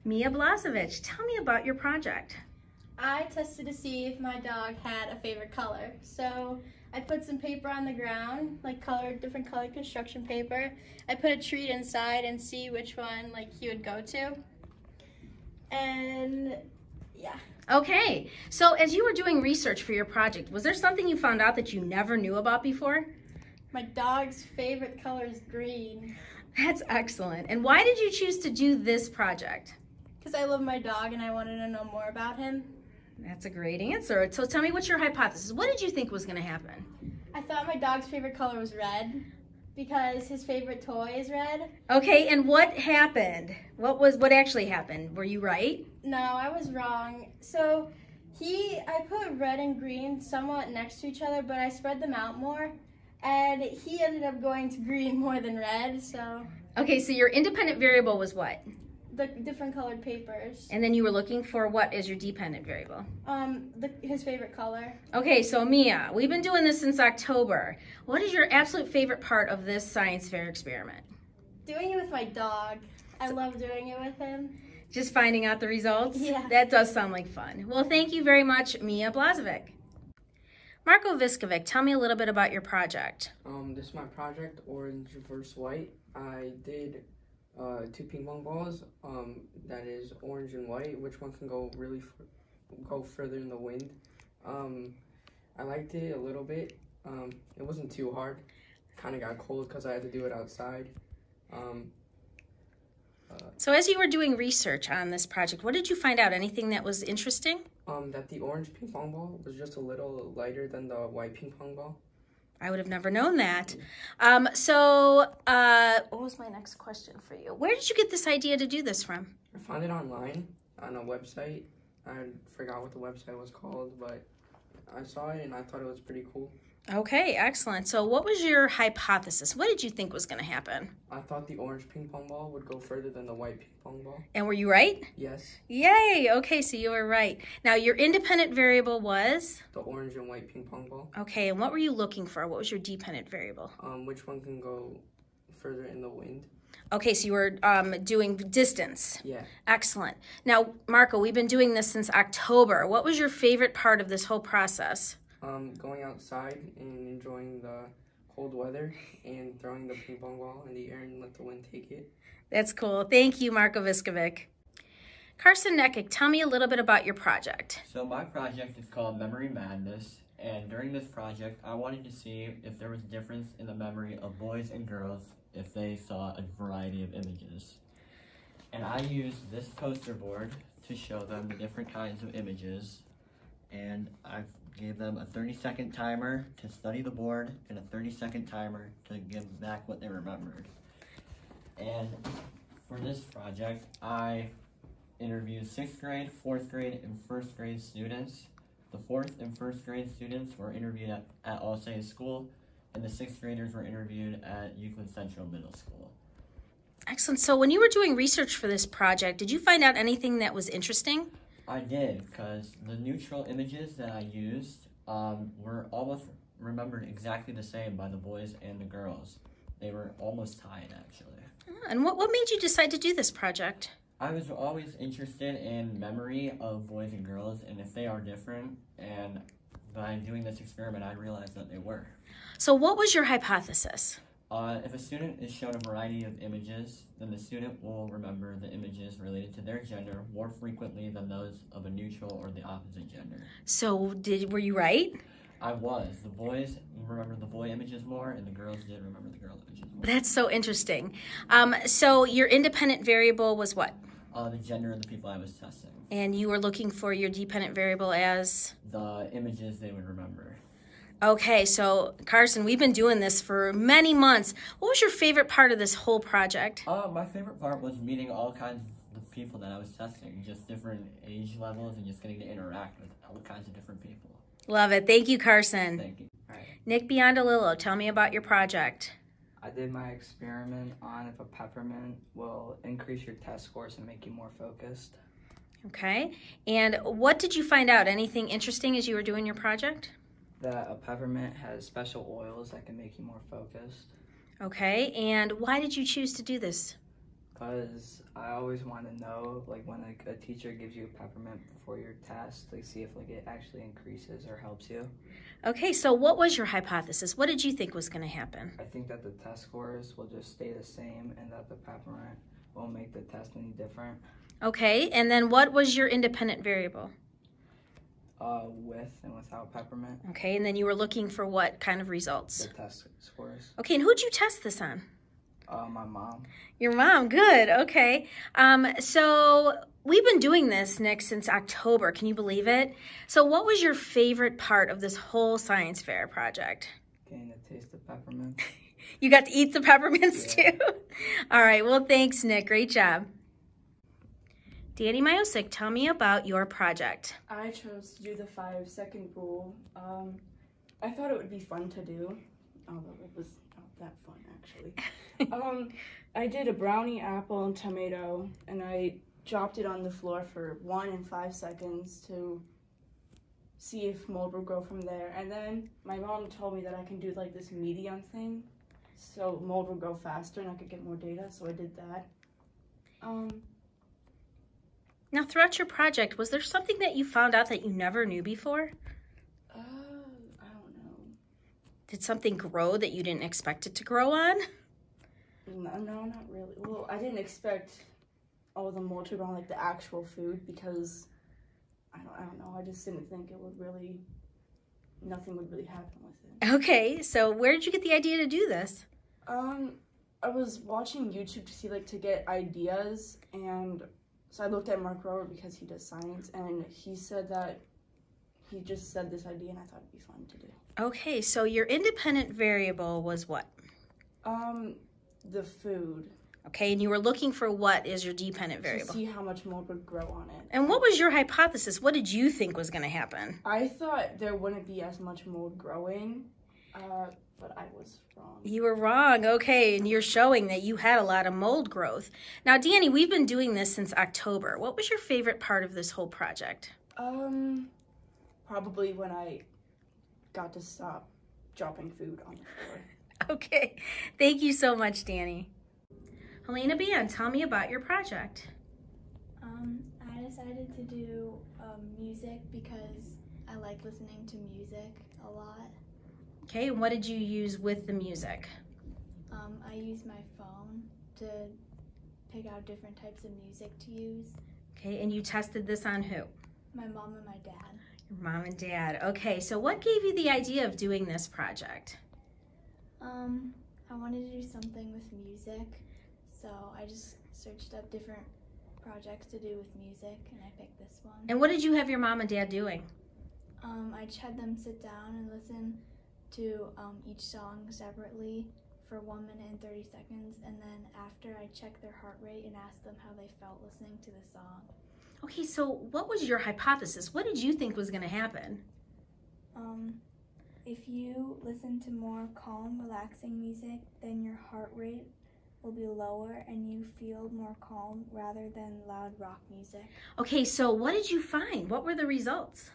Mia Blazovic, tell me about your project. I tested to see if my dog had a favorite color. So I put some paper on the ground, like different colored construction paper. I put a treat inside and see which one he would go to. And yeah. Okay, so as you were doing research for your project, was there something you found out that you never knew about before? My dog's favorite color is green. That's excellent. And why did you choose to do this project? Because I love my dog and I wanted to know more about him. That's a great answer. So tell me, what's your hypothesis? What did you think was going to happen? I thought my dog's favorite color was red because his favorite toy is red. Okay, and what happened? What actually happened? Were you right? No, I was wrong. So I put red and green somewhat next to each other, but I spread them out more, and he ended up going to green more than red, so. Okay, so your independent variable was what? The different colored papers. And then you were looking for what as your dependent variable? His favorite color. Okay, so Mia, we've been doing this since October. What is your absolute favorite part of this science fair experiment? Doing it with my dog. I love doing it with him. Just finding out the results? Yeah. That does sound like fun. Well, thank you very much, Mia Blazovic. Marco Viskovic, tell me a little bit about your project. This is my project, orange versus white. I did 2 ping pong balls, that is orange and white. Which one can go go further in the wind? I liked it a little bit. It wasn't too hard. Kind of got cold because I had to do it outside. So as you were doing research on this project, what did you find out? Anything that was interesting? That the orange ping pong ball was just a little lighter than the white ping pong ball. I would have never known that. What was my next question for you? Where did you get this idea to do this from? I found it online on a website. I forgot what the website was called, but I saw it and I thought it was pretty cool. Okay, excellent. So what was your hypothesis? What did you think was going to happen? I thought the orange ping pong ball would go further than the white ping pong ball. And were you right? Yes. Yay! Okay, so you were right. Now, your independent variable was? The orange and white ping pong ball. Okay, and what were you looking for? What was your dependent variable? Which one can go further in the wind? Okay, so you were doing distance. Yeah. Excellent. Now, Marco, we've been doing this since October. What was your favorite part of this whole process? Going outside and enjoying the cold weather and throwing the ping pong ball in the air and let the wind take it. That's cool. Thank you, Marco Viskovic. Carson Neckick, tell me a little bit about your project. So my project is called Memory Madness, and during this project, I wanted to see if there was a difference in the memory of boys and girls if they saw a variety of images. And I used this poster board to show them the different kinds of images, and I gave them a 30-second timer to study the board and a 30-second timer to give back what they remembered. And for this project, I interviewed 6th grade, 4th grade, and 1st grade students. The 4th and 1st grade students were interviewed at All Saints School, and the 6th graders were interviewed at Euclid Central Middle School. Excellent. So when you were doing research for this project, did you find out anything that was interesting? I did, because the neutral images that I used were almost remembered exactly the same by the boys and the girls. They were almost tied, actually. And what made you decide to do this project? I was always interested in memory of boys and girls and if they are different, and by doing this experiment, I realized that they were. So what was your hypothesis? If a student is shown a variety of images, then the student will remember the images related to their gender more frequently than those of a neutral or the opposite gender. So were you right? I was. The boys remembered the boy images more, and the girls did remember the girl images more. That's so interesting. So your independent variable was what? The gender of the people I was testing. And you were looking for your dependent variable as? The images they would remember. Okay, so Carson, we've been doing this for many months. What was your favorite part of this whole project? My favorite part was meeting all kinds of people that I was testing, just different age levels and just getting to interact with all kinds of different people. Love it. Thank you, Carson. Thank you. All right. Nick Biondolillo, tell me about your project. I did my experiment on if a peppermint will increase your test scores and make you more focused. Okay, and what did you find out? Anything interesting as you were doing your project? That a peppermint has special oils that can make you more focused. Okay, and why did you choose to do this? Because I always want to know, like, when a teacher gives you a peppermint before your test, like, see if, like, it actually increases or helps you. Okay, so what was your hypothesis? What did you think was going to happen? I think that the test scores will just stay the same and that the peppermint won't make the test any different. Okay, and then what was your independent variable? With and without peppermint. Okay, and then you were looking for what kind of results? The test scores. Okay, and who'd you test this on? My mom. Your mom, good, okay. So we've been doing this, Nick, since October. Can you believe it? So what was your favorite part of this whole science fair project? Getting to taste the peppermint. You got to eat the peppermints Yeah. too? All right, well, thanks, Nick. Great job. Danny Myosic, tell me about your project. I chose to do the 5-second rule. I thought it would be fun to do, although it was not that fun actually. I did a brownie, apple, and tomato, and I dropped it on the floor for 1 and 5 seconds to see if mold would grow from there. And then my mom told me that I can do like this medium thing, so mold would grow faster and I could get more data, so I did that. Now, throughout your project, was there something that you found out that you never knew before? I don't know. Did something grow that you didn't expect it to grow on? No, not really. Well, I didn't expect all the mold to grow on like the actual food because I don't know. I just didn't think it would really, nothing would really happen with it. Okay, so where did you get the idea to do this? I was watching YouTube to see like to get ideas, and so I looked at Mark Rower because he does science, and he said that he just said this idea, and I thought it'd be fun to do. Okay, so your independent variable was what? The food. Okay, and you were looking for what is your dependent variable? To see how much mold would grow on it. And what was your hypothesis? What did you think was going to happen? I thought there wouldn't be as much mold growing, but I was wrong. You were wrong. Okay, and you're showing that you had a lot of mold growth. Now, Danny, we've been doing this since October. What was your favorite part of this whole project? Probably when I got to stop dropping food on the floor. Okay, thank you so much, Danny. Helena Band, tell me about your project. I decided to do music because I like listening to music a lot. Okay, and what did you use with the music? I used my phone to pick out different types of music to use. Okay, and you tested this on who? My mom and my dad. Your mom and dad. Okay, so what gave you the idea of doing this project? I wanted to do something with music, so I just searched up different projects to do with music, and I picked this one. And what did you have your mom and dad doing? I just had them sit down and listen to each song separately for 1 minute and 30 seconds, and then after I checked their heart rate and asked them how they felt listening to the song. Okay, so what was your hypothesis? What did you think was going to happen? If you listen to more calm, relaxing music, then your heart rate will be lower and you feel more calm rather than loud rock music. Okay, so what did you find? What were the results?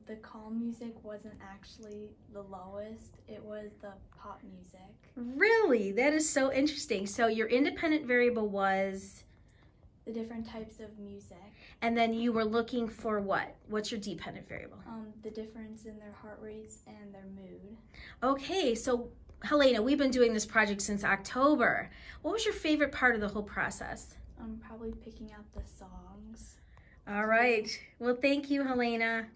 The calm music wasn't actually the lowest, it was the pop music. Really? That is so interesting. So your independent variable was? The different types of music. And then you were looking for what? What's your dependent variable? The difference in their heart rates and their mood. Okay, so Helena, we've been doing this project since October. What was your favorite part of the whole process? Probably picking out the songs. All right. Well, thank you, Helena.